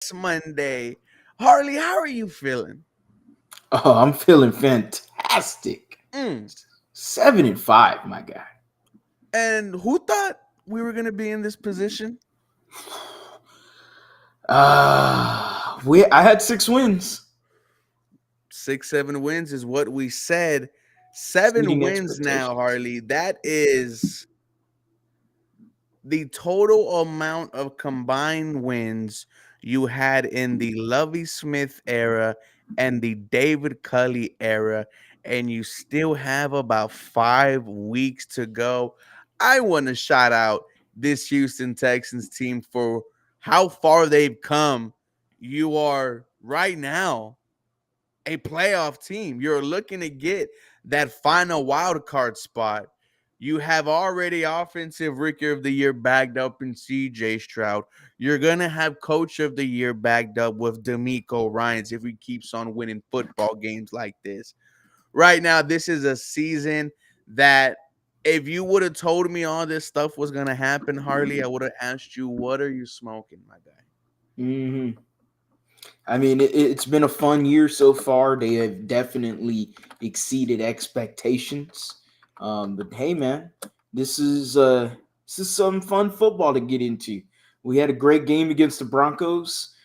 It's Monday. Harley, how are you feeling? Oh, I'm feeling fantastic. Mm. 7-5, my guy. And who thought we were going to be in this position? I had 6 wins, 6, 7 wins is what we said. 7 wins now, expectations. Harley. That is the total amount of combined wins you had in the Lovey Smith era and the David Culley era, and you still have about 5 weeks to go. I want to shout out this Houston Texans team for how far they've come. You are right now a playoff team. You're looking to get that final wild card spot. You have already offensive rookie of the year bagged up in CJ Stroud. You're gonna have coach of the year bagged up with D'Amico Ryans if he keeps on winning football games like this. Right now, this is a season that if you would have told me all this stuff was gonna happen, Harley, I would have asked you, what are you smoking, my guy? hmm I mean, it's been a fun year so far. They have definitely exceeded expectations. But hey, man, this is uh, this is some fun football to get into. We had a great game against the Broncos.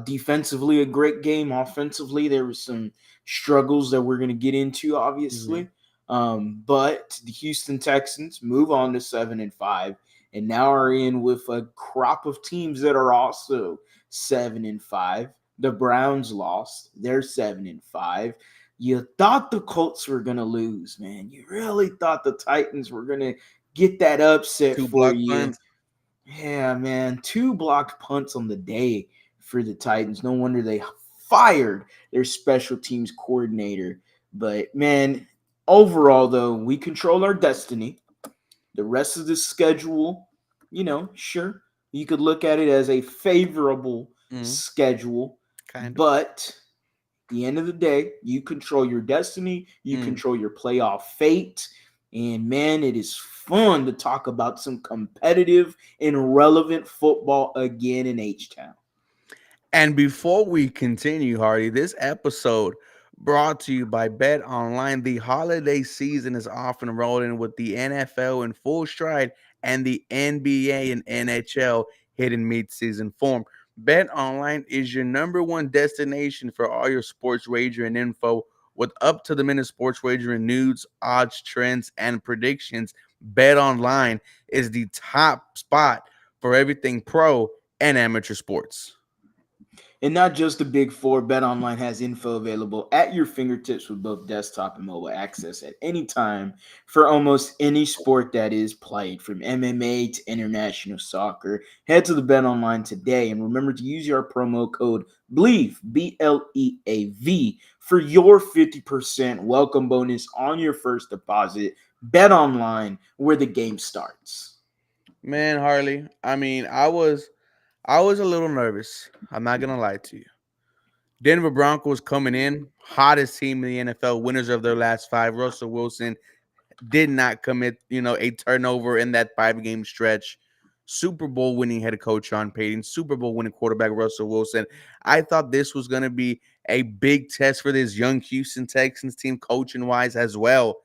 Defensively, a great game. Offensively, there were some struggles that we're going to get into, Mhm. obviously. But the Houston Texans move on to 7-5, and now are in with a crop of teams that are also 7-5. The Browns lost. They're 7-5. You thought the Colts were gonna lose, man. You really thought the Titans were gonna get that upset Two for block you. punts. Yeah, man. 2 blocked punts on the day for the Titans. No wonder they fired their special teams coordinator. But man, overall though, we control our destiny. The rest of the schedule, sure, you could look at it as a favorable Mhm. schedule, Kind of. but at the end of the day, you control your destiny, you Mm. control your playoff fate, and man, it is fun to talk about some competitive and relevant football again in H Town. And before we continue, Hardy, this episode brought to you by Bet Online. The holiday season is often rolling with the NFL in full stride and the NBA and NHL hitting mid-season form. Bet Online is your number one destination for all your sports wagering info with up to the minute sports wagering news, odds, trends, and predictions. Bet Online is the top spot for everything pro and amateur sports. And not just the big four, BetOnline has info available at your fingertips with both desktop and mobile access at any time for almost any sport that is played, from MMA to international soccer. Head to the BetOnline today and remember to use your promo code BLEAV, BLEAV, for your 50% welcome bonus on your first deposit. BetOnline, where the game starts. Man, Harley, I mean, I was a little nervous. I'm not gonna lie to you. Denver Broncos coming in, hottest team in the NFL, winners of their last five. Russell Wilson did not commit, a turnover in that 5 game stretch. Super Bowl winning head coach Sean Payton, Super Bowl winning quarterback Russell Wilson. I thought this was gonna be a big test for this young Houston Texans team, coaching wise as well.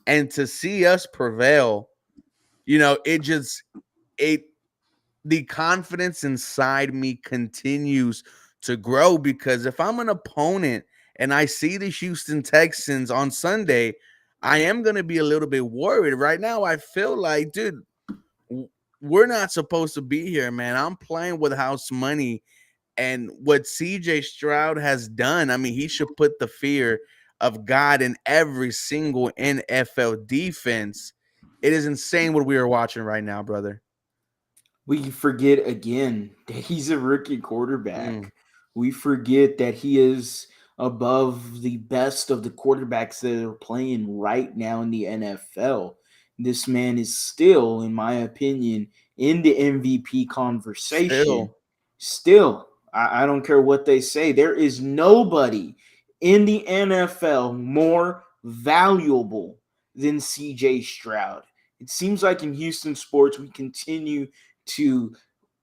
And to see us prevail, it just it the confidence inside me continues to grow because if I'm an opponent and I see the Houston Texans on Sunday, I am going to be a little bit worried. Right now, I feel like, dude, we're not supposed to be here, man. I'm playing with house money. And what CJ Stroud has done, I mean, he should put the fear of God in every single NFL defense. It is insane what we are watching right now, brother. We forget again that he's a rookie Mm. quarterback. We forget that he is above the best of the quarterbacks that are playing right now in the NFL. This man is still, in my opinion, in the MVP conversation. Still. Still, I don't care what they say. There is nobody in the NFL more valuable than CJ Stroud. It seems like in Houston sports, we continue to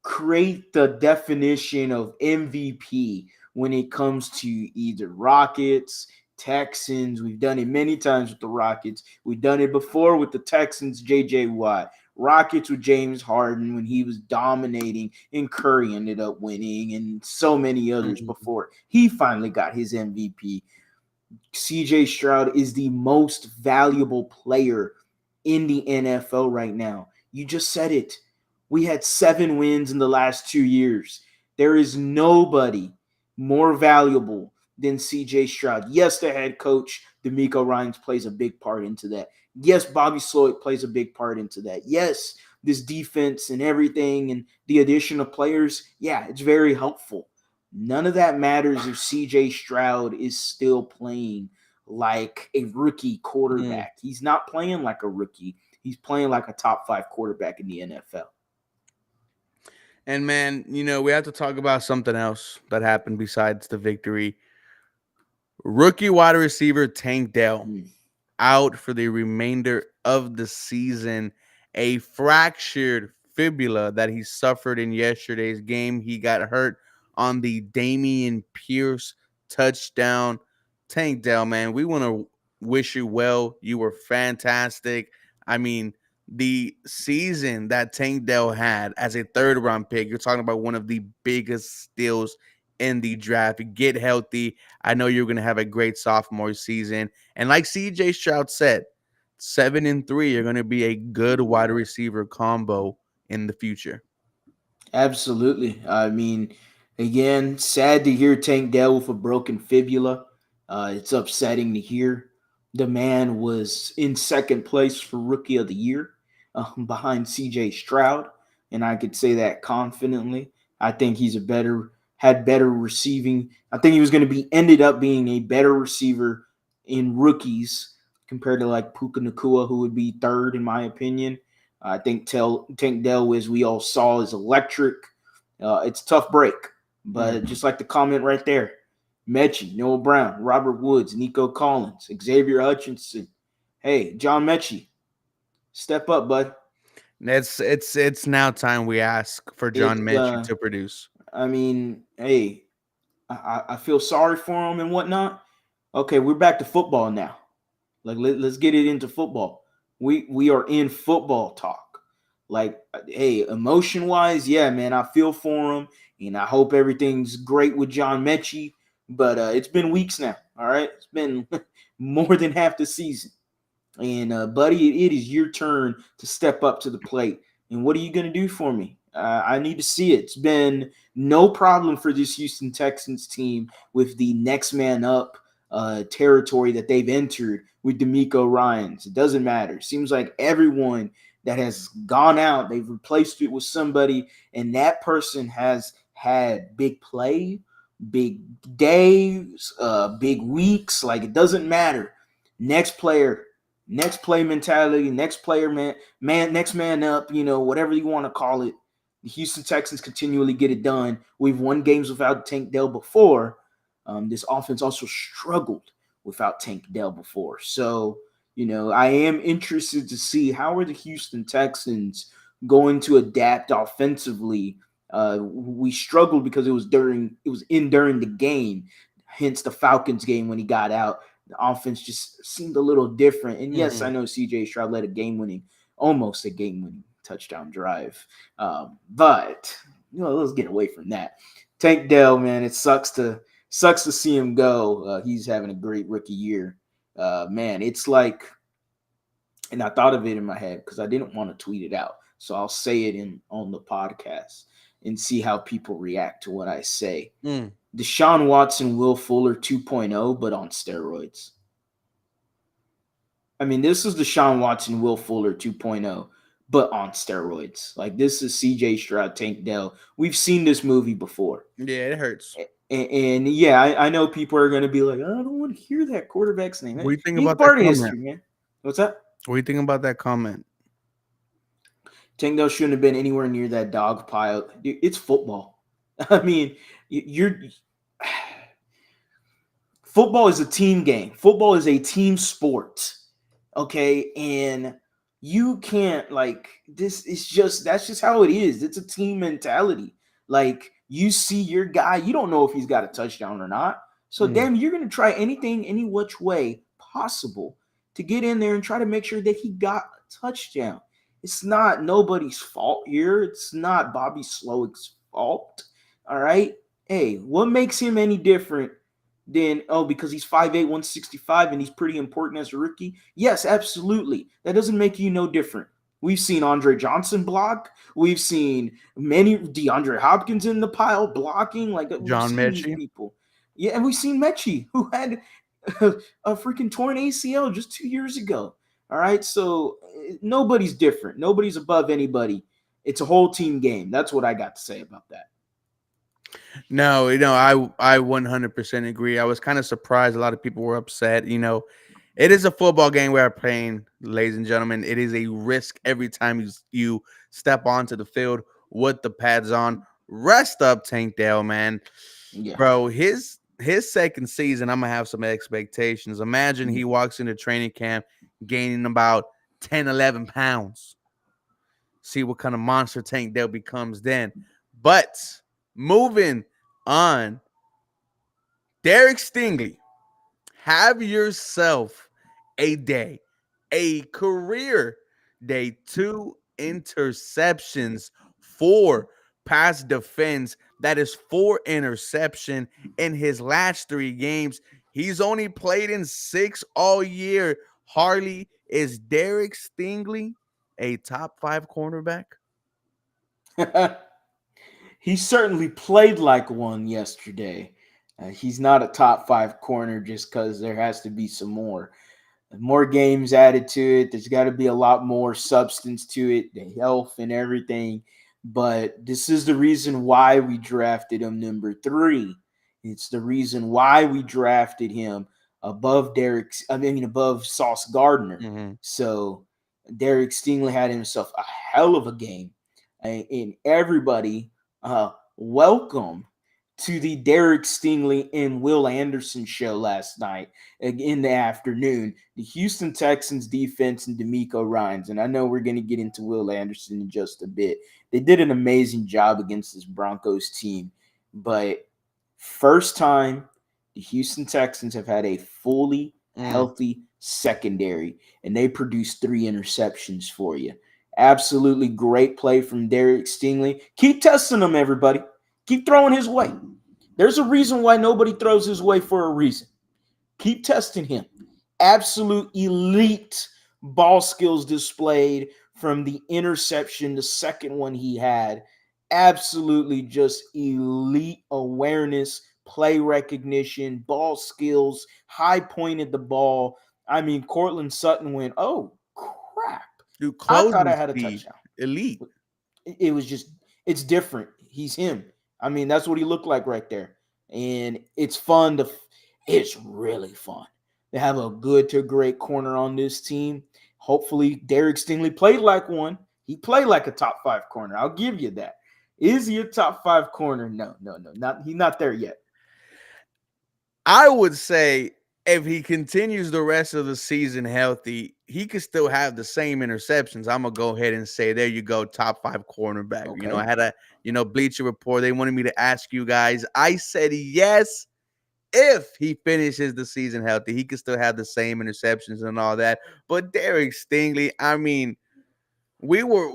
create the definition of MVP when it comes to either Rockets, Texans. We've done it many times with the Rockets. We've done it before with the Texans, JJ Watt. Rockets with James Harden when he was dominating and Curry ended up winning, and so many others Mhm. before he finally got his MVP. CJ Stroud is the most valuable player in the NFL right now. You just said it. We had 7 wins in the last 2 years. There is nobody more valuable than CJ Stroud. Yes, the head coach, D'Amico Ryans, plays a big part into that. Yes, Bobby Sloyd plays a big part into that. Yes, this defense and everything and the addition of players, yeah, it's very helpful. None of that matters if CJ Stroud is still playing like a rookie Mm. quarterback. He's not playing like a rookie. He's playing like a top 5 quarterback in the NFL. And man, we have to talk about something else that happened besides the victory. Rookie wide receiver Tank Dell Mm. out for the remainder of the season. A fractured fibula that he suffered in yesterday's game. He got hurt on the Damian Pierce touchdown. Tank Dell, man, we want to wish you well. You were fantastic. I mean, the season that Tank Dell had as a third round pick, you're talking about one of the biggest steals in the draft. Get healthy. I know you're going to have a great sophomore season. And like CJ Stroud said, 7-3, you're going to be a good wide receiver combo in the future. Absolutely. I mean, again, sad to hear Tank Dell with a broken fibula. It's upsetting to hear. The man was in second place for Rookie of the Year behind CJ Stroud, and I could say that confidently. I think he's had better receiving. I think he was going to be ended up being a better receiver in rookies compared to like Puka Nakua, who would be third in my opinion. I think Tank Dell, as we all saw, is electric. It's a tough break, but Mm. just like the comment right there, Mechie, Noah Brown, Robert Woods, Nico Collins, Xavier Hutchinson. Hey, John Mechie, step up, bud. It's now time we ask for John It's Mechie to produce. I mean, hey, I feel sorry for him and whatnot. Okay, we're back to football now. Like let's get it into football. We are in football talk. Like, hey, emotion wise, yeah, man, I feel for him, and I hope everything's great with John Mechie. But it's been weeks now. All right, it's been more than half the season. And buddy, it is your turn to step up to the plate. And what are you going to do for me? I need to see it. It's been no problem for this Houston Texans team with the next man up territory that they've entered with D'Amico Ryans. It doesn't matter. It seems like everyone that has gone out, they've replaced it with somebody, and that person has had big play, big days, big weeks. Like it doesn't matter. Next player, next play mentality, next player next man up, whatever you want to call it. The Houston Texans continually get it done. We've won games without Tank Dell before. This offense also struggled without Tank Dell before. So, I am interested to see how are the Houston Texans going to adapt offensively. We struggled because it was during the game, hence the Falcons game when he got out. The offense just seemed a little different. And yes, I Mhm. know CJ Stroud led almost a game winning touchdown drive. But let's get away from that. Tank Dell, man, it sucks to see him go. He's having a great rookie year. Man, it's like, and I thought of it in my head because I didn't want to tweet it out. So I'll say it on the podcast and see how people react to what I say. Mm. Deshaun Watson, Will Fuller 2.0, but on steroids. I mean, this is Deshaun Watson, Will Fuller 2.0, but on steroids. Like, this is CJ Stroud, Tank Dell. We've seen this movie before. Yeah, it hurts. And yeah, I know people are going to be like, I don't want to hear that quarterback's name. What do you think He's about that part of comment? history, man. What's that? What do you think about that comment? Tank Dell shouldn't have been anywhere near that dog pile. Dude, it's football. I mean, you're football is a team game. Football is a team sport. Okay, and You can't like this. It's just that's just how it is. It's a team mentality. Like you see your guy, you don't know if he's got a touchdown or not. So Mm. damn, you're gonna try anything, any which way possible to get in there and try to make sure that he got a touchdown. It's not nobody's fault here. It's not Bobby Slowick's fault. All right. Hey, what makes him any different than because he's 5'8", 165 and he's pretty important as a rookie? Yes, absolutely. That doesn't make you no different. We've seen Andre Johnson block. We've seen many DeAndre Hopkins in the pile blocking. Like we've John seen these Mechie. people. Yeah, and we've seen Mechie, who had a freaking torn ACL just 2 years ago. All right, so nobody's different. Nobody's above anybody. It's a whole team game. That's what I got to say about that. No, I 100% agree. I was kind of surprised. A lot of people were upset. It is a football game we are playing, ladies and gentlemen. It is a risk every time you step onto the field with the pads on. Rest up, Tank Dell, man. Yeah. Bro, his second season, I'm gonna have some expectations. Imagine he walks into training camp gaining about 10, 11 pounds. See what kind of monster Tank Dell becomes then. But moving on, Derek Stingley, have yourself a day, a career day, 2 interceptions, 4 pass defense. That is 4 interception in his last 3 games. He's only played in 6 all year. Harley, is Derek Stingley a top 5 cornerback? He certainly played like one yesterday. He's not a top five corner just because there has to be some more games added to it. There's got to be a lot more substance to it, the health and everything. But this is the reason why we drafted him number 3. It's the reason why we drafted him above Sauce Gardner. Mm-hmm. So Derek Stingley had himself a hell of a game. And everybody, welcome to the Derek Stingley and Will Anderson show last night in the afternoon. The Houston Texans defense and D'Amico Ryans, and I know we're going to get into Will Anderson in just a bit. They did an amazing job against this Broncos team, but first time the Houston Texans have had a fully healthy secondary, and they produced 3 interceptions for you. Absolutely great play from Derek Stingley. Keep testing him, everybody. Keep throwing his way. There's a reason why nobody throws his way for a reason. Keep testing him. Absolute elite ball skills displayed from the interception, the second one he had. Absolutely just elite awareness, play recognition, ball skills, high pointed the ball. I mean, Cortland Sutton went, oh, crap. Dude, I thought I closing had a speed, touchdown. elite. It was just, it's different. He's him. I mean, that's what he looked like right there. And it's really fun to have a good to great corner on this team. Hopefully, Derek Stingley played like one. He played like a top 5 corner. I'll give you that. Is he a top 5 corner? No, he's not there yet. I would say if he continues the rest of the season healthy, he could still have the same interceptions. I'm gonna go ahead and say, there you go, top 5 cornerback. Okay. I had a Bleacher Report. They wanted me to ask you guys. I said yes. If he finishes the season healthy, he could still have the same interceptions and all that. But Derek Stingley, I mean, we were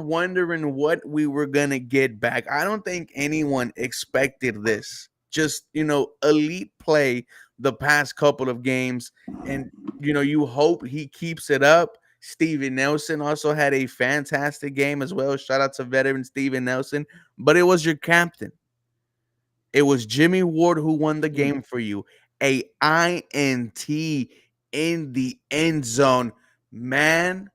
wondering what we were gonna get back. I don't think anyone expected this. Just elite play the past couple of games, and you hope he keeps it up. Steven Nelson also had a fantastic game as well. Shout out to veteran Steven Nelson, but it was your captain. It was Jimmy Ward who won the game for you. A INT in the end zone, man.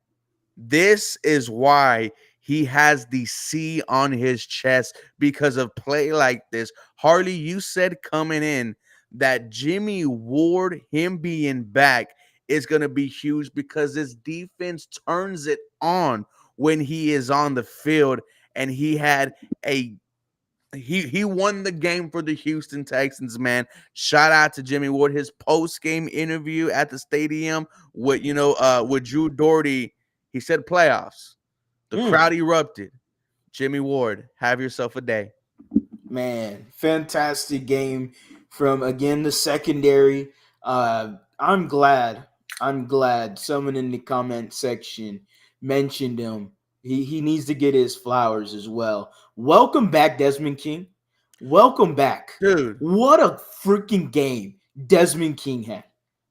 This is why he has the C on his chest, because of play like this. Harley, you said coming in that Jimmy Ward, him being back, is going to be huge because this defense turns it on when he is on the field. And he won the game for the Houston Texans, man. Shout out to Jimmy Ward. His post-game interview at the stadium with Drew Doherty, He said playoffs. The Mm. crowd erupted. Jimmy Ward, have yourself a day. Man, fantastic game from again the secondary. I'm glad. I'm glad someone in the comment section mentioned him. He needs to get his flowers as well. Welcome back, Desmond King. Welcome back. Dude, What a freaking game Desmond King had.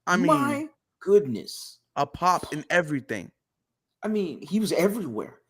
I mean, My goodness. a pop in everything. I mean, he was everywhere.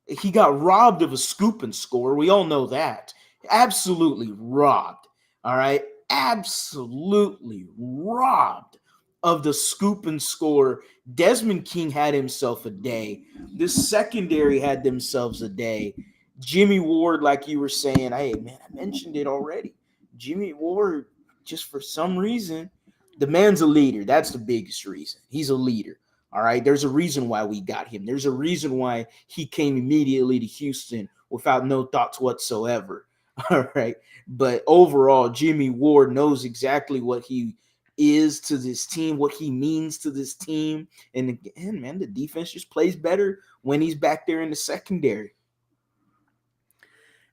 He got robbed of a scoop and score. We all know that. Absolutely robbed. All right. Absolutely robbed of the scoop and score. Desmond King had himself a day. The secondary had themselves a day. Jimmy Ward, like you were saying, hey, man, I mentioned it already. Jimmy Ward, just for some reason, the man's a leader. That's the biggest reason. He's a leader. All right. There's a reason why we got him. There's a reason why he came immediately to Houston without no thoughts whatsoever. All right. But overall, Jimmy Ward knows exactly what he is to this team, what he means to this team. And again, man, the defense just plays better when he's back there in the secondary.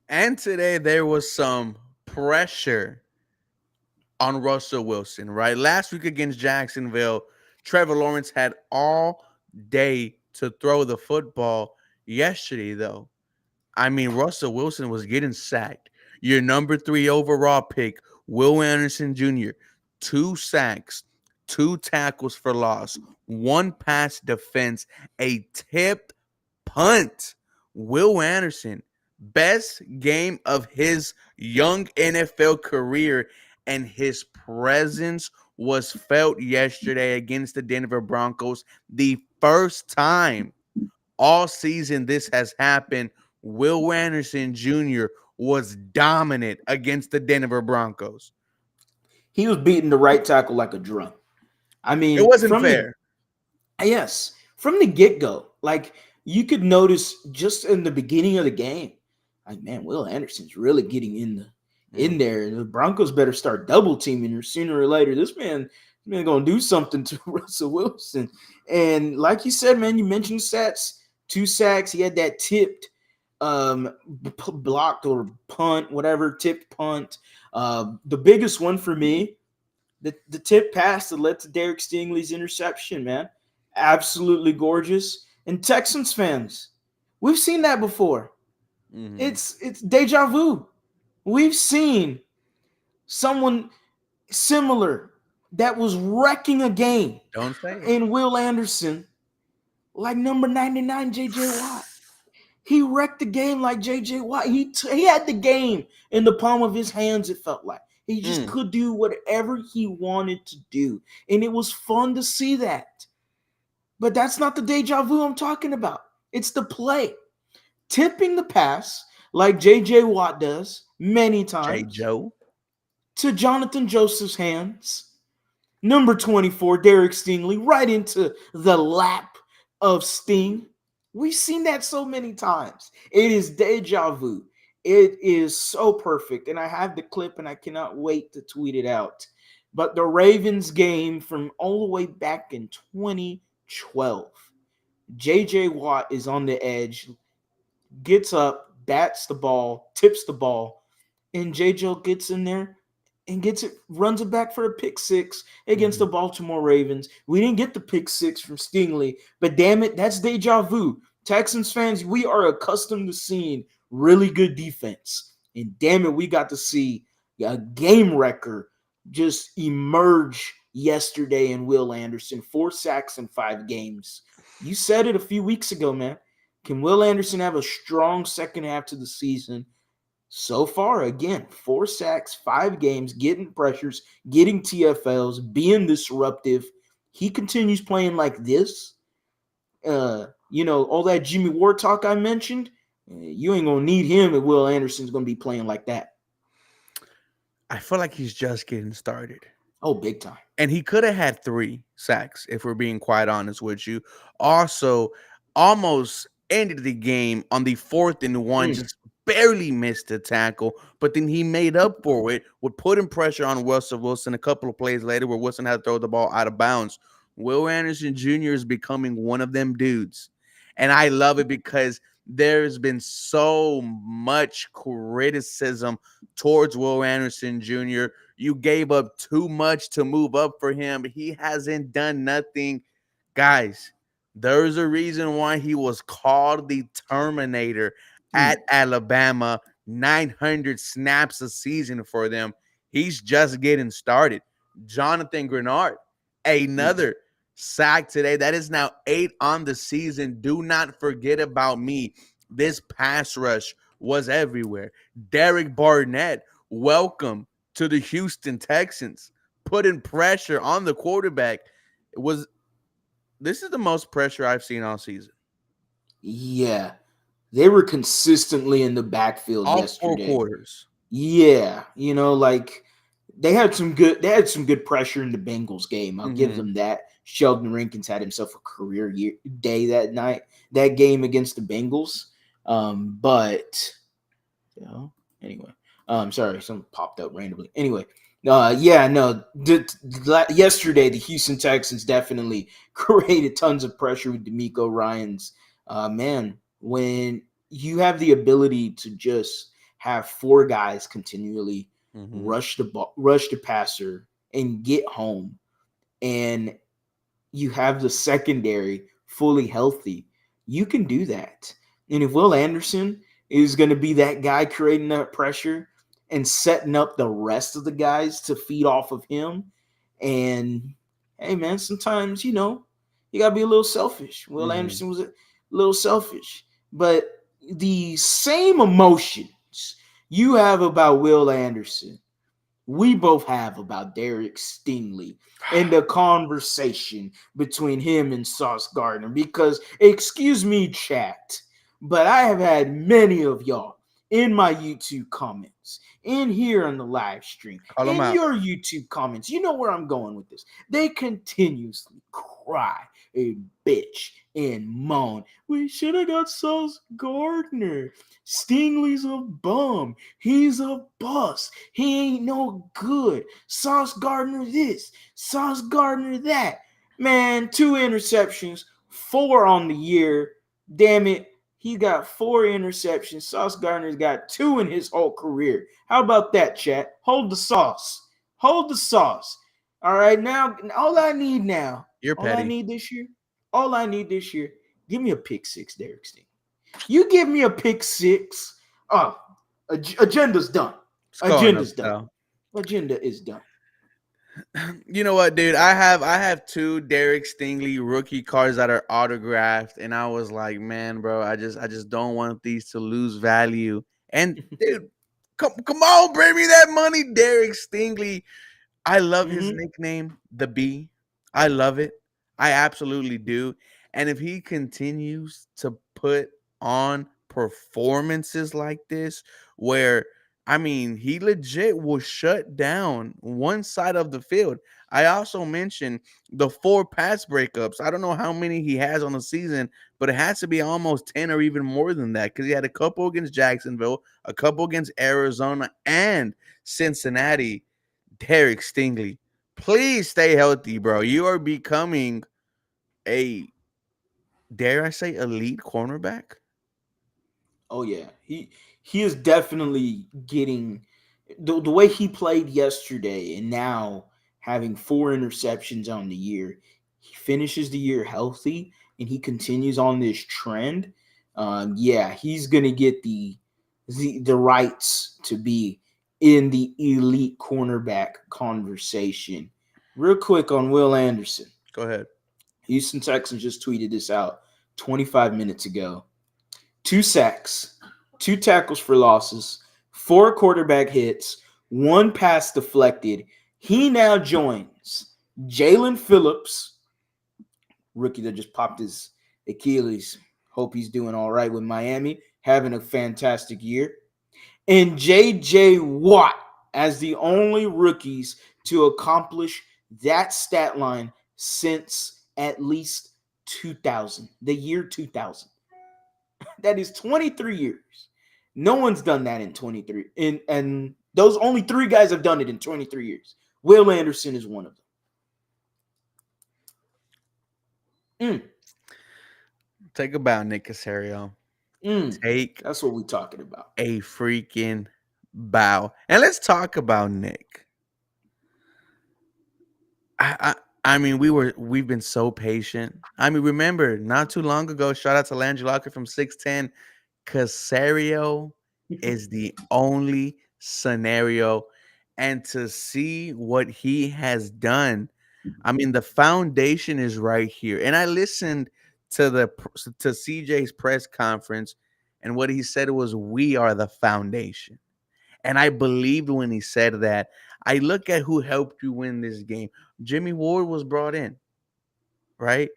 And today there was some pressure on Russell Wilson, right? Last week against Jacksonville, Trevor Lawrence had all day to throw the football. Yesterday, though, I mean, Russell Wilson was getting sacked. Your number 3 overall pick, Will Anderson Jr., 2 sacks, 2 tackles for loss, 1 pass defense, a tipped punt. Will Anderson, best game of his young NFL career, and his presence was felt yesterday against the Denver Broncos. The first time all season this has happened. Will Anderson Jr. was dominant against the Denver Broncos. He was beating the right tackle like a drum. I It mean, wasn't fair. from the get go, like you could notice just in the beginning of the game, like man, Will Anderson's really getting in there. The Broncos better start double teaming or sooner or later. This man gonna do something to Russell Wilson. And like you said, man, you mentioned stats, 2 sacks. He had that tipped, blocked or punt, whatever, tipped punt. The biggest one for me, the tip pass that led to Derek Stingley's interception, man. Absolutely gorgeous. And Texans fans, we've seen that before. Mm-hmm. It's deja vu. We've seen someone similar that was wrecking a game Don't say it. in Will Anderson, like number 99, JJ Watt. He wrecked the game like JJ Watt. He had the game in the palm of his hands, it felt like. He just could do whatever he wanted to do. And it was fun to see that. But that's not the deja vu I'm talking about. It's the play. Tipping the pass like JJ Watt does many J. times Joe. to Jonathan Joseph's hands. Number 24, Derek Stingley, right into the lap of Sting. We've seen that so many times. It is deja vu. It is so perfect. And I have the clip and I cannot wait to tweet it out. But the Ravens game from all the way back in 2012, JJ Watt is on the edge, gets up, bats the ball, tips the ball, and JJ gets in there and gets it, runs it back for a pick 6 against the Baltimore Ravens. We didn't get the pick 6 from Stingley, but damn it, that's deja vu. Texans fans, we are accustomed to seeing really good defense. And damn it, we got to see a game wrecker just emerge yesterday in Will Anderson. 4 sacks in 5 games. You said it a few weeks ago, man. Can Will Anderson have a strong second half to the season? So far, again, 4 sacks, 5 games, getting pressures, getting TFLs, being disruptive. He continues playing like this. All that Jimmy Ward talk I mentioned, you ain't going to need him if Will Anderson's going to be playing like that. I feel like he's just getting started. Oh, big time. And he could have had 3 sacks, if we're being quite honest with you. Also, almost ended the game on the 4th and 1, just barely missed a tackle, but then he made up for it with putting pressure on Russell Wilson a couple of plays later where Wilson had to throw the ball out of bounds. Will Anderson Jr. is becoming one of them dudes. And I love it because there's been so much criticism towards Will Anderson Jr. You gave up too much to move up for him. He hasn't done nothing. Guys, there's a reason why he was called the Terminator at Mm, Alabama. 900 snaps a season for them. He's just getting started. Jonathan Grenard, mm. another sack today. That is now 8 on the season. Do not forget about me. This pass rush was everywhere. Derek Barnett, welcome to the Houston Texans, putting pressure on the quarterback. It was This is the most pressure I've seen all season. Yeah, they were consistently in the backfield All four yesterday. quarters. Yeah, like they had some good pressure in the Bengals game. I'll give Mm-hmm. them that. Sheldon Rankins had himself a career day that night, that game against the Bengals. But anyway, sorry, something popped up randomly. Anyway, yeah, no, yesterday the Houston Texans definitely created tons of pressure with D'Amico Ryans. Man, when you have the ability to just have four guys continually Mm-hmm. rush the ball, rush the passer, and get home, and you have the secondary fully healthy, you can do that. And if Will Anderson is going to be that guy creating that pressure and setting up the rest of the guys to feed off of him, and hey, man, sometimes, you got to be a little selfish. Will Mm-hmm. Anderson was a little selfish, but the same emotions you have about Will Anderson we both have about Derek Stingley and the conversation between him and Sauce Gardner. Because, excuse me, chat, but I have had many of y'all in my YouTube comments, in here on the live stream, Call them in out. your YouTube comments. You know where I'm going with this. They continuously cry and bitch and moan. We should have got Sauce Gardner. Stingley's a bum. He's a bust. He ain't no good. Sauce Gardner this, Sauce Gardner that. Man, 2 interceptions, 4 on the year. Damn it. He got 4 interceptions. Sauce Gardner's got 2 in his whole career. How about that, chat? Hold the sauce. Hold the sauce. All right, now, all I need now, You're all I petty. need this year, all I need this year, give me a pick six, Derek Stingley. You give me a pick six. Oh, agenda's done. Skull enough, Agenda's done. though. Agenda is done. You know what, dude? I have two Derek Stingley rookie cards that are autographed, and I was like, man, bro, I just don't want these to lose value. And dude, come on, bring me that money, Derek Stingley. I love his Mm-hmm. nickname, the B. I love it. I absolutely do. And if he continues to put on performances like this, where I mean, he legit will shut down one side of the field. I also mentioned the 4 pass breakups. I don't know how many he has on the season, but it has to be almost 10 or even more than that because he had a couple against Jacksonville, a couple against Arizona, and Cincinnati. Derek Stingley, please stay healthy, bro. You are becoming a, dare I say, elite cornerback. Oh yeah, he is definitely getting the way he played yesterday, and now having 4 interceptions on the year. He finishes the year healthy, and he continues on this trend. Yeah, he's gonna get the rights to be in the elite cornerback conversation. Real quick on Will Anderson. Go ahead. Houston Texans just tweeted this out 25 minutes ago. 2 sacks, 2 tackles for losses, 4 quarterback hits, 1 pass deflected. He now joins Jalen Phillips, rookie that just popped his Achilles. Hope he's doing all right with Miami, having a fantastic year. And J.J. Watt as the only rookies to accomplish that stat line since at least 2000, the year 2000. That is 23 years. No one's done that in 23. And those only 3 guys have done it in 23 years. Will Anderson is one of them. Take a bow, Nick Casario. Mm, Take that's what we're talking about. a freaking bow. And let's talk about Nick. I I mean, we've been so patient. I mean, remember, not too long ago, shout out to Landry Locker from 610. Casario is the only scenario. And to see what he has done, I mean, the foundation is right here. And I listened to to CJ's press conference, and what he said was, "We are the foundation." And I believed when he said that. I look at who helped you win this game. Jimmy Ward was brought in, right?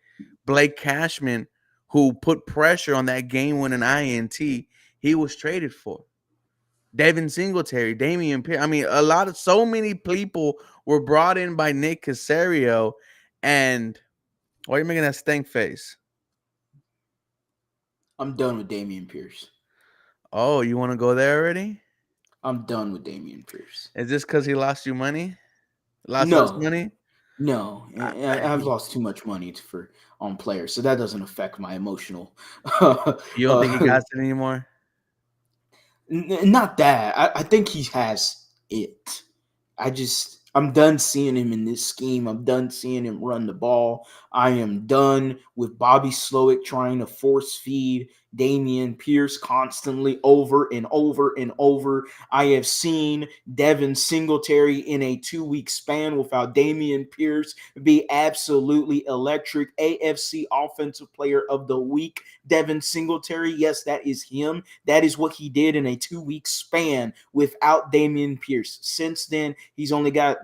Blake Cashman, who put pressure on that game winning INT, he was traded for. Devin Singletary, Damian Pierce. I mean, so many people were brought in by Nick Casario. And why are you making that stank face? I'm done with Damian Pierce. Oh, you want to go there already? I'm done with Damian Pierce. Is this because he lost you money? Lost us No, money? no, I, I've I, lost too much money for on players, so that doesn't affect my emotional. you don't think he got it anymore? Not that. I think he has it. I'm done seeing him in this scheme. I'm done seeing him run the ball. I am done with Bobby Slowick trying to force feed Damian Pierce constantly over and over and over. I have seen Devin Singletary in a 2-week span without Damian Pierce be absolutely electric. AFC Offensive Player of the Week, Devin Singletary. Yes, that is him. That is what he did in a 2-week span without Damian Pierce. Since then, he's only got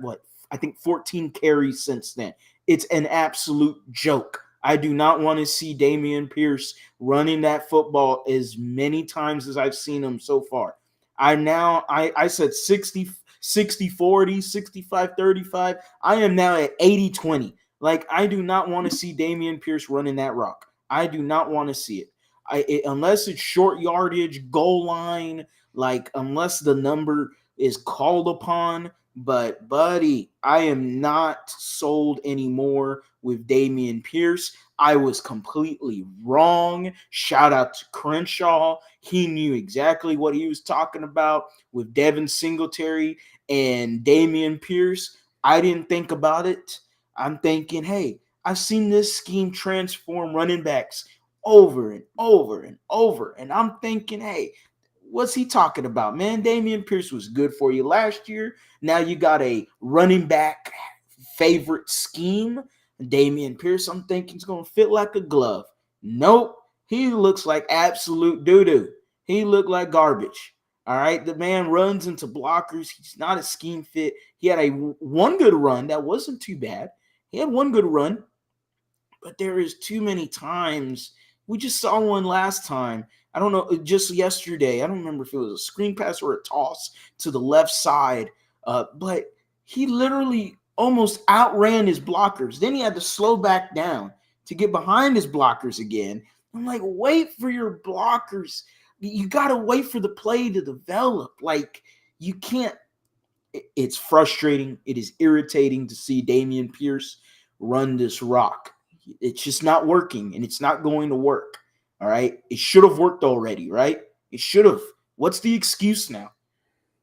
I think 14 carries since then. It's an absolute joke. I do not want to see Damian Pierce running that football as many times as I've seen him so far. I said 60-40, 65-35. I am now at 80-20. Like, I do not want to see Damian Pierce running that rock. I do not want to see it. Unless it's short yardage, goal line, like unless the number is called upon. But buddy, I am not sold anymore with Damian Pierce. I was completely wrong. Shout out to Crenshaw. He knew exactly what he was talking about with Devin Singletary and Damian Pierce. I didn't think about it. I'm thinking, hey, I've seen this scheme transform running backs over and over and over. And I'm thinking, hey, what's he talking about, man? Damian Pierce was good for you last year. Now you got a running back favorite scheme. Damian Pierce, I'm thinking, is going to fit like a glove. Nope. He looks like absolute doo-doo. He looked like garbage. All right. The man runs into blockers. He's not a scheme fit. He had one good run. That wasn't too bad. He had one good run, but there is too many times. We just saw one last time. I don't know, just yesterday. I don't remember if it was a screen pass or a toss to the left side, but he literally almost outran his blockers. Then he had to slow back down to get behind his blockers again. I'm like, wait for your blockers. You got to wait for the play to develop. Like, you can't. It's frustrating. It is irritating to see Damian Pierce run this rock. It's just not working, and it's not going to work. All right. It should have worked already, right? It should have. What's the excuse now?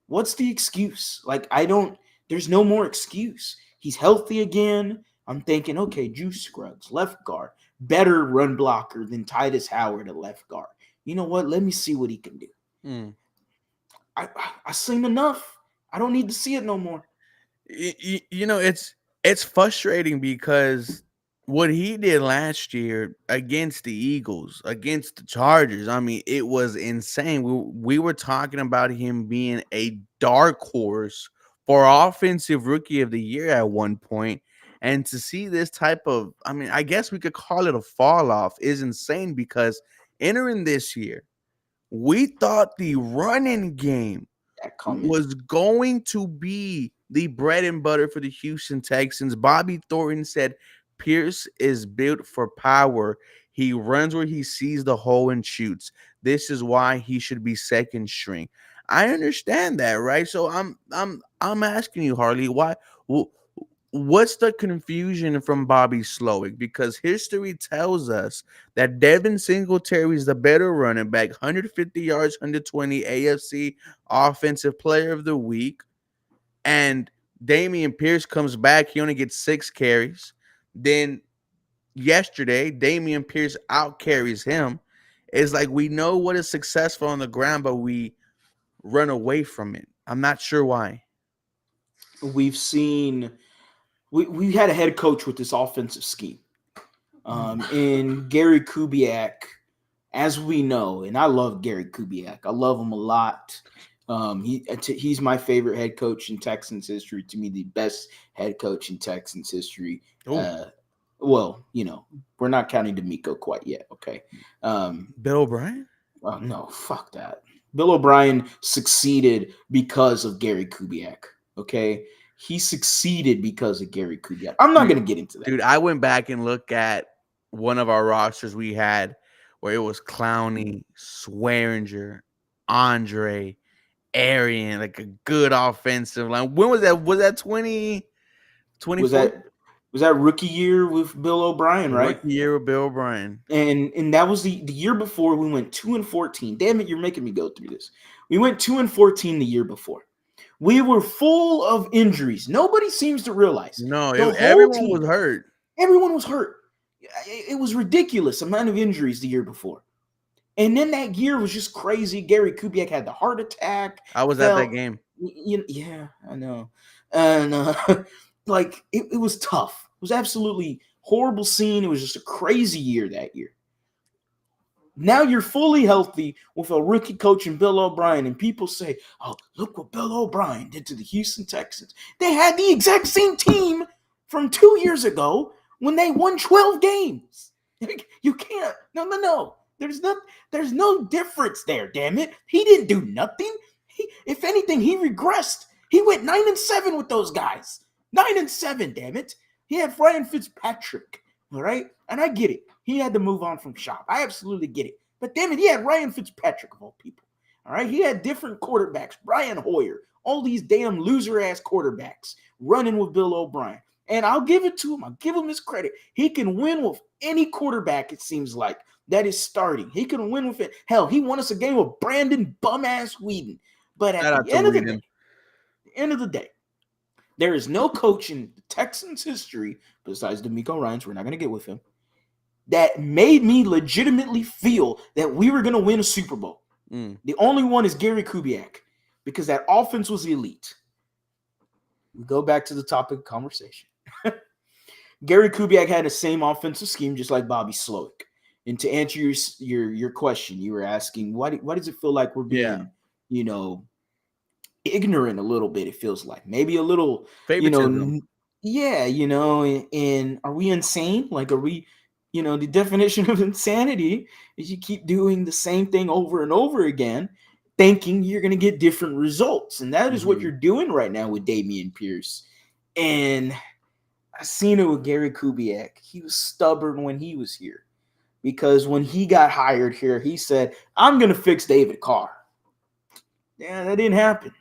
What's the excuse? Like, there's no more excuse. He's healthy again. I'm thinking, okay, Juice Scruggs, left guard, better run blocker than Titus Howard at left guard. You know what? Let me see what he can do. Mm. I seen enough. I don't need to see it no more. You know, it's frustrating because what he did last year against the Eagles, against the Chargers, I mean, it was insane. We were talking about him being a dark horse for offensive rookie of the year at one point, and to see this type of, I mean, I guess we could call it a fall off, is insane because entering this year, we thought the running game That comment. was going to be the bread and butter for the Houston Texans. Bobby Thornton said Pierce is built for power. He runs where he sees the hole and shoots. This is why he should be second string. I understand that, right? So I'm asking you, Harley, why what's the confusion from Bobby Slowick? Because history tells us that Devin Singletary is the better running back, 150 yards, 120 AFC Offensive Player of the Week, and Damian Pierce comes back. He only gets 6 carries. Then yesterday, Damian Pierce out carries him. It's like we know what is successful on the ground, but we run away from it. I'm not sure why. We've seen we had a head coach with this offensive scheme. In Gary Kubiak, as we know, and I love Gary Kubiak. I love him a lot. He's my favorite head coach in Texans history. To me, the best head coach in Texans history. Oh, Well, we're not counting D'Amico quite yet. Okay. Bill O'Brien? No, fuck that. Bill O'Brien succeeded because of Gary Kubiak. Okay. He succeeded because of Gary Kubiak. I'm not going to get into that. Dude, I went back and looked at one of our rosters we had where it was Clowney, Swearinger, Andre, Arian, like a good offensive line. When was that? Was that 2024? Was that rookie year with Bill O'Brien, right? Rookie year with Bill O'Brien. And that was the year before we went 2-14. Damn it, you're making me go through this. We went 2-14 the year before. We were full of injuries. Nobody seems to realize. No, everyone was hurt. Everyone was hurt. It was ridiculous amount of injuries the year before. And then that year was just crazy. Gary Kubiak had the heart attack. I was at that game. Yeah, I know. And it was tough. It was absolutely horrible scene. It was just a crazy year that year. Now you're fully healthy with a rookie coach in Bill O'Brien, and people say, oh, look what Bill O'Brien did to the Houston Texans. They had the exact same team from 2 years ago when they won 12 games. You can't. No. There's no difference there, damn it. He didn't do nothing. If anything, he regressed. He went 9-7 with those guys. 9-7, damn it. He had Ryan Fitzpatrick, all right? And I get it. He had to move on from Shop. I absolutely get it. But damn it, he had Ryan Fitzpatrick of all people, all right? He had different quarterbacks, Brian Hoyer, all these damn loser-ass quarterbacks running with Bill O'Brien. And I'll give it to him. I'll give him his credit. He can win with any quarterback, it seems like, that is starting. He can win with it. Hell, he won us a game with Brandon bum-ass Whedon. But at the end of the day, there is no coach in Texans history, besides D'Amico Ryans, we're not going to get with him, that made me legitimately feel that we were going to win a Super Bowl. The only one is Gary Kubiak, because that offense was elite. We go back to the topic of conversation. Gary Kubiak had the same offensive scheme, just like Bobby Slowick. And to answer your question, you were asking, why does it feel like we're being, ignorant a little bit? It feels like maybe a little, favoritism. And are we insane? Like, are we, the definition of insanity is you keep doing the same thing over and over again, thinking you're going to get different results. And that is what you're doing right now with Damian Pierce. And I seen it with Gary Kubiak. He was stubborn when he was here. Because when he got hired here, he said, I'm going to fix David Carr. Yeah, that didn't happen.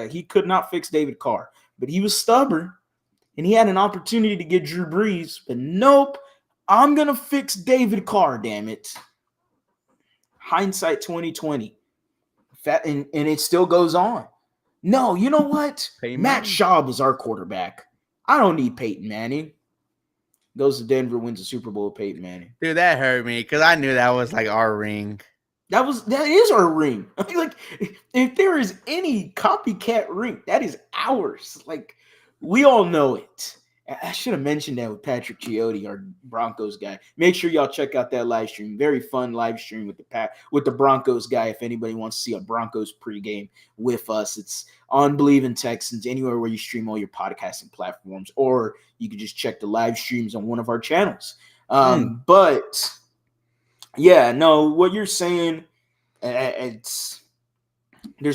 He could not fix David Carr. But he was stubborn. And he had an opportunity to get Drew Brees. But nope, I'm going to fix David Carr, damn it. Hindsight 2020. And it still goes on. No, you know what? Matt Schaub is our quarterback. I don't need Peyton Manning. Goes to Denver, wins the Super Bowl with Peyton Manning. Dude, that hurt me because I knew that was like our ring. That is our ring. Like, if there is any copycat ring, that is ours. Like, we all know it. I should have mentioned that with Patrick Chiotti, our Broncos guy. Make sure y'all check out that live stream. Very fun live stream with the Broncos guy. If anybody wants to see a Broncos pregame with us, it's on Believe in Texans, anywhere where you stream all your podcasting platforms, or you can just check the live streams on one of our channels. But yeah, no, what you're saying, there's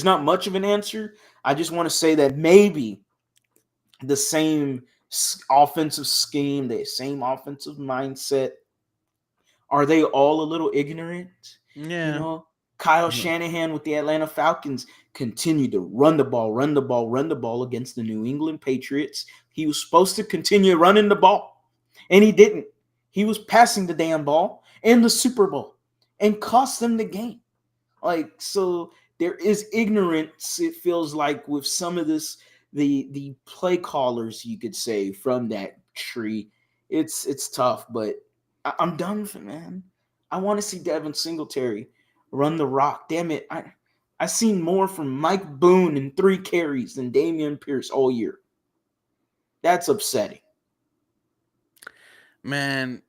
not much of an answer. I just want to say that maybe the same offensive scheme, the same offensive mindset. Are they all a little ignorant? Yeah. Kyle Mhm. Shanahan with the Atlanta Falcons continued to run the ball, run the ball, run the ball against the New England Patriots. He was supposed to continue running the ball, and he didn't. He was passing the damn ball in the Super Bowl and cost them the game. Like, so there is ignorance, it feels like, with some of this, the play callers, you could say, from that tree. It's tough, but I'm done with it, man. I want to see Devin Singletary run the rock. Damn it. I seen more from Mike Boone in 3 carries than Damian Pierce all year. That's upsetting. Man,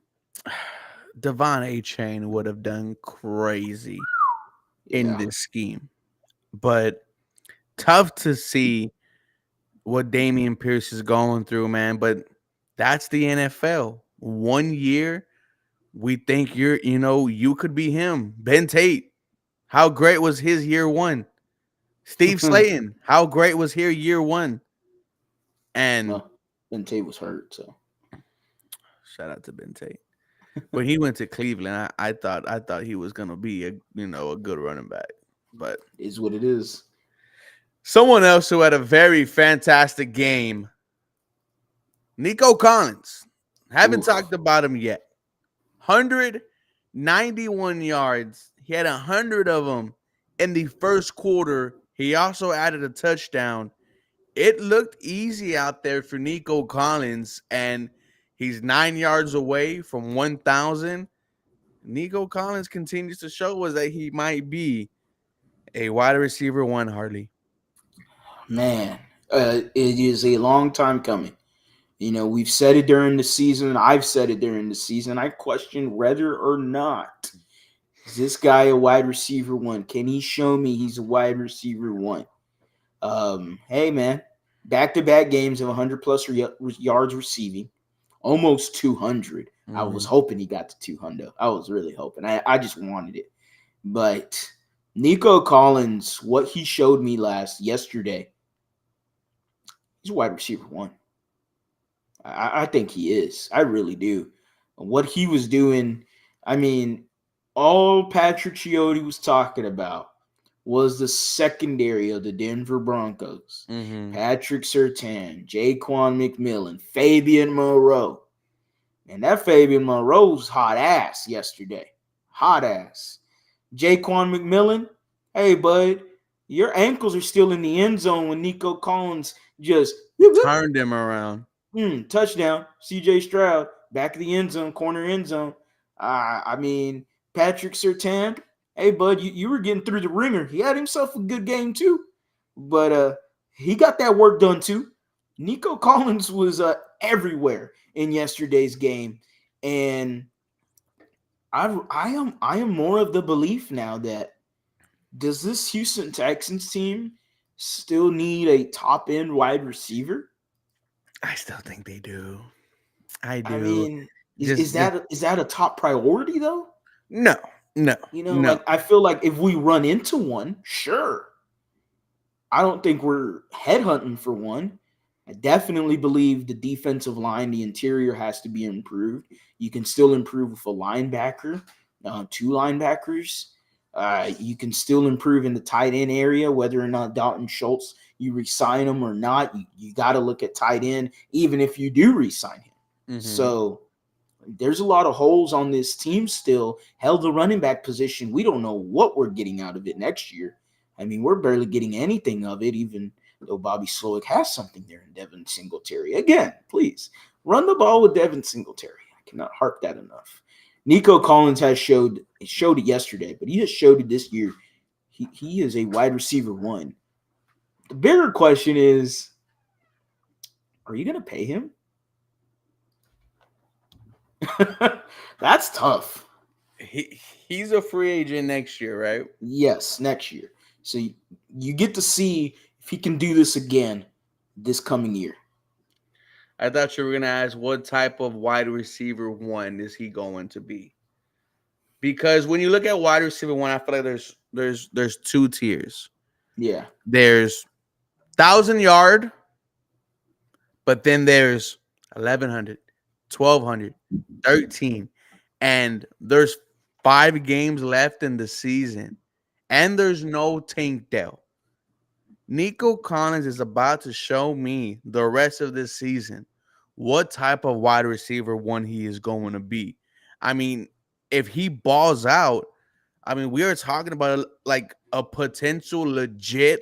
Devon A. Chain would have done crazy in Yeah. this scheme, but tough to see what Damian Pierce is going through, man. But that's the NFL. 1 year, we think you could be him. Ben Tate, how great was his year one? Steve Slayton, how great was here year one? And Well, Ben Tate was hurt, so shout out to Ben Tate. When he went to Cleveland, I thought he was gonna be a good running back. But it is what it is. someone else who had a very fantastic game, Nico Collins. Haven't Oof. talked about him yet. 191 yards. He had 100 of them in the first quarter. He also added a touchdown. It looked easy out there for Nico Collins, and he's 9 yards away from 1,000. Nico Collins continues to show us that he might be a wide receiver one, Harley. Man, it is a long time coming. We've said it during the season. I've said it during the season. I question whether or not is this guy a wide receiver one. Can he show me he's a wide receiver one? Hey man, back-to-back games of 100 plus yards receiving, almost 200. I was Mhm. hoping he got to 200. I was really hoping. I just wanted it. But Nico Collins, what he showed me yesterday, he's a wide receiver one. I think he is. I really do. What he was doing, I mean, all Patrick Chiotti was talking about was the secondary of the Denver Broncos. Mhm. Patrick Surtain, Jaquan McMillan, Fabian Moreau. And that Fabian Moreau was hot ass yesterday. Hot ass. Jaquan McMillan, hey, bud, your ankles are still in the end zone when Nico Collins just whoop, whoop, Turned him around. touchdown. CJ Stroud, back of the end zone, corner end zone. I mean, Patrick Surtain, hey, bud, you were getting through the ringer. He had himself a good game, too. But he got that work done, too. Nico Collins was everywhere in yesterday's game. And I am more of the belief now that does this Houston Texans team still need a top end wide receiver? I still think they do. I I do. mean, is, is Just that is that a top priority though? no, no, no. Like I feel like if we run into one, sure. I don't think we're headhunting for one. I definitely believe the defensive line, the interior has to be improved. You can still improve with a linebacker, 2 linebackers. You can still improve in the tight end area, whether or not Dalton Schultz, you resign him or not. You got to look at tight end, even if you do resign him. Mhm. So there's a lot of holes on this team still. Hell, the running back position, we don't know what we're getting out of it next year. I mean, we're barely getting anything of it, even though Bobby Slowick has something there in Devin Singletary. Again, please run the ball with Devin Singletary. I cannot harp that enough. Nico Collins has showed it yesterday, but he has showed it this year. He is a wide receiver one. The bigger question is, are you going to pay him? That's tough. He's a free agent next year, right? Yes, next year. So you get to see if he can do this again this coming year. I thought you were gonna ask what type of wide receiver one is he going to be? Because when you look at wide receiver one, I feel like there's two tiers. Yeah. There's 1,000 yard, but then there's 1,100, 1,200, 13, and there's 5 games left in the season, and there's no Tank Dell. Nico Collins is about to show me the rest of this season what type of wide receiver one he is going to be. I mean, if he balls out, I mean, we are talking about like a potential legit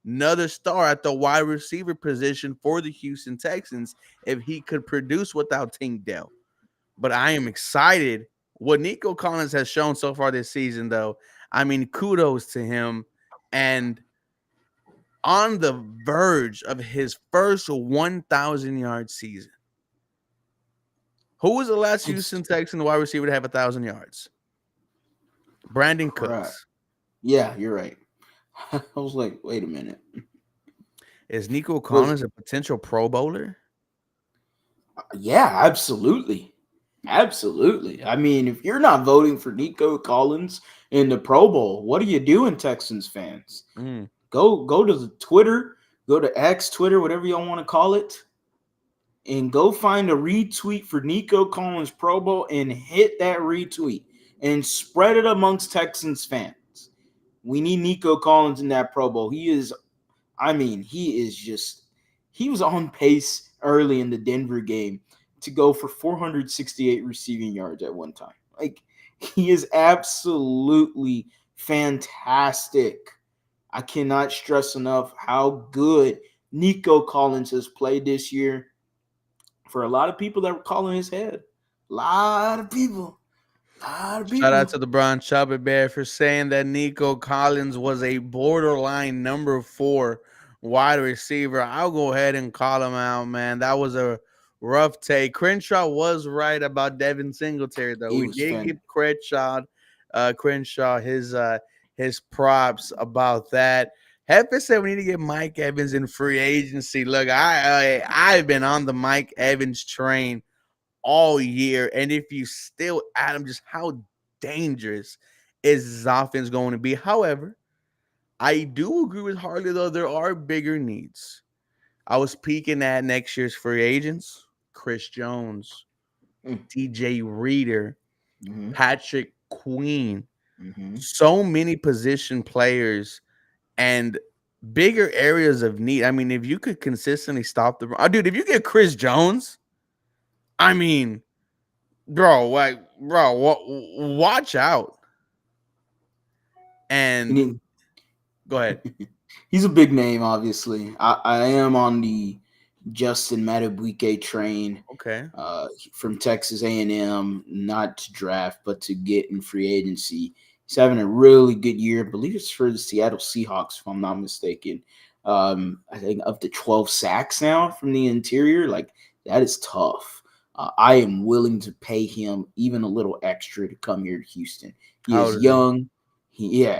another star at the wide receiver position for the Houston Texans if he could produce without Tank Dell. But I am excited what Nico Collins has shown so far this season, though. I mean, kudos to him. And on the verge of his first 1,000 yard season. Who was the last It's Houston Texan wide receiver to have 1,000 yards? Brandon crap. Cooks. Yeah, you're right. I was like, wait a minute. Is Nico Was Collins a potential Pro Bowler? Yeah, absolutely. Absolutely. I mean, if you're not voting for Nico Collins in the Pro Bowl, what are you doing, Texans fans? Mm. Go to the Twitter, go to X, Twitter, whatever y'all want to call it, and go find a retweet for Nico Collins Pro Bowl and hit that retweet and spread it amongst Texans fans. We need Nico Collins in that Pro Bowl. He was on pace early in the Denver game to go for 468 receiving yards at one time. Like, he is absolutely fantastic. I cannot stress enough how good Nico Collins has played this year. For a lot of people that were calling his head, a lot of people, a lot of Shout out people. to the Bron Chubby Bear for saying that Nico Collins was a borderline number 4 wide receiver. I'll go ahead and call him out, man. That was a rough take. Crenshaw was right about Devin Singletary, though. He We was did fan. give Crenshaw his props about that. Heffa said we need to get Mike Evans in free agency. Look, I've been on the Mike Evans train all year, and if you still add him, just how dangerous is his offense going to be? However, I do agree with Harley, though, there are bigger needs. I was peeking at next year's free agents: Chris Jones, TJ Reader, Mm-hmm. Patrick Queen. Mm-hmm. So many position players and bigger areas of need. I mean, if you could consistently stop the run, dude, if you get Chris Jones, I mean, bro, watch out. And He, go ahead. he's a big name, obviously. I am on the Justin Madubuike train Okay. from Texas A&M, not to draft, but to get in free agency. He's having a really good year. I believe it's for the Seattle Seahawks, if I'm not mistaken. I think up to 12 sacks now from the interior. Like, that is tough. I am willing to pay him even a little extra to come here to Houston. He How is old is he? young.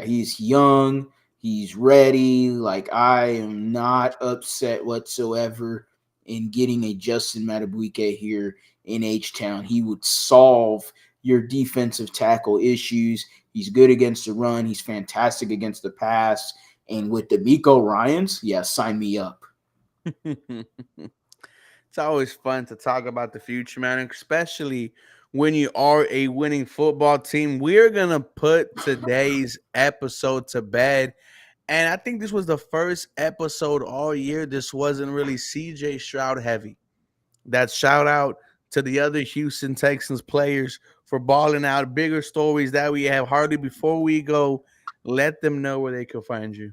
He's young. He's ready. Like, I am not upset whatsoever in getting a Justin Madubuike here in H-Town. He would solve your defensive tackle issues. He's good against the run. He's fantastic against the pass. And with the Miko Ryans, yeah, sign me up. It's always fun to talk about the future, man, especially when you are a winning football team. We're going to put today's episode to bed. And I think this was the first episode all year. This wasn't really CJ Stroud heavy. That shout out to the other Houston Texans players for balling out. Bigger stories that we have. Hardly before we go, let them know where they can find you.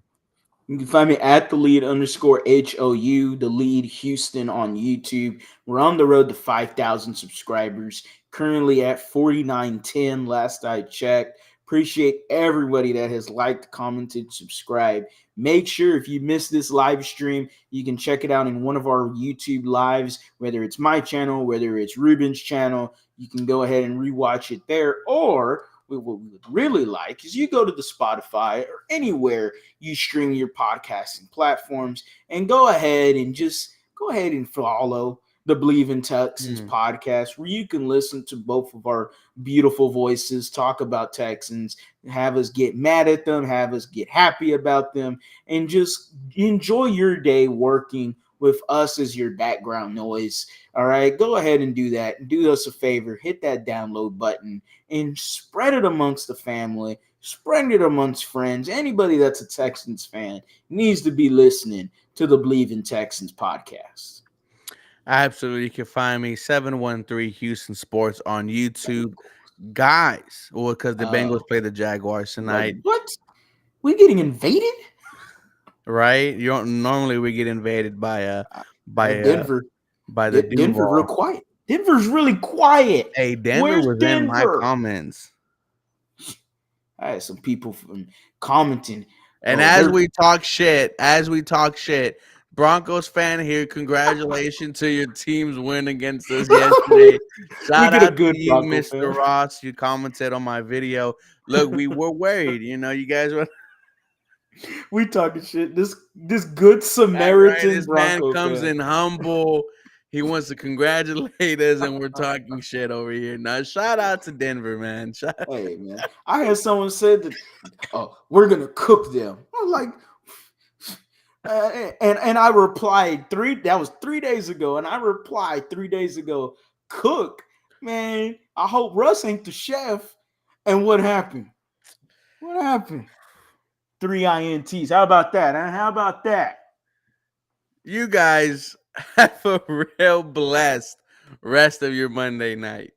You can find me at the lead underscore HOU, the lead Houston on YouTube. We're on the road to 5,000 subscribers, currently at 4,910 last I checked. Appreciate everybody that has liked, commented, subscribed. Make sure if you missed this live stream, you can check it out in one of our YouTube lives, whether it's my channel, whether it's Ruben's channel. You can go ahead and rewatch it there, or what we would really like is you go to the Spotify or anywhere you stream your podcasting platforms and go ahead and follow the Believe in Texans podcast, where you can listen to both of our beautiful voices talk about Texans, have us get mad at them, have us get happy about them, and just enjoy your day working with us as your background noise. All right, go ahead and do that. Do us a favor, hit that download button and spread it amongst the family. Spread it amongst friends. Anybody that's a Texans fan needs to be listening to the Believe in Texans podcast. Absolutely. You can find me 713 Houston Sports on YouTube. Guys, well, because the Bengals Oh, play the Jaguars like tonight, what? We getting invaded? right? You don't normally we get invaded by Denver. by the Denver real Duval. quiet. Denver's really quiet. Hey, Denver Where's was in my Denver? comments. I had some people from commenting. And Oh, they're as we talk shit, Broncos fan here, congratulations to your team's win against us yesterday. we Shout get a out to good you, Bronco Mr. fan. Ross. You commented on my video. Look, we were worried. You guys were We talking shit. This good that right. Samaritan This man Bronco comes fan. in humble. He wants to congratulate us, and we're talking shit over here. Now, shout out to Denver, man. Hey man, I had someone said that. Oh, we're gonna cook them. I'm like, and I replied three. That was 3 days ago, and I replied 3 days ago. Cook, man. I hope Russ ain't the chef. And what happened? What happened? 3 ints. How about that? Huh? How about that? You guys have a real blessed rest of your Monday night.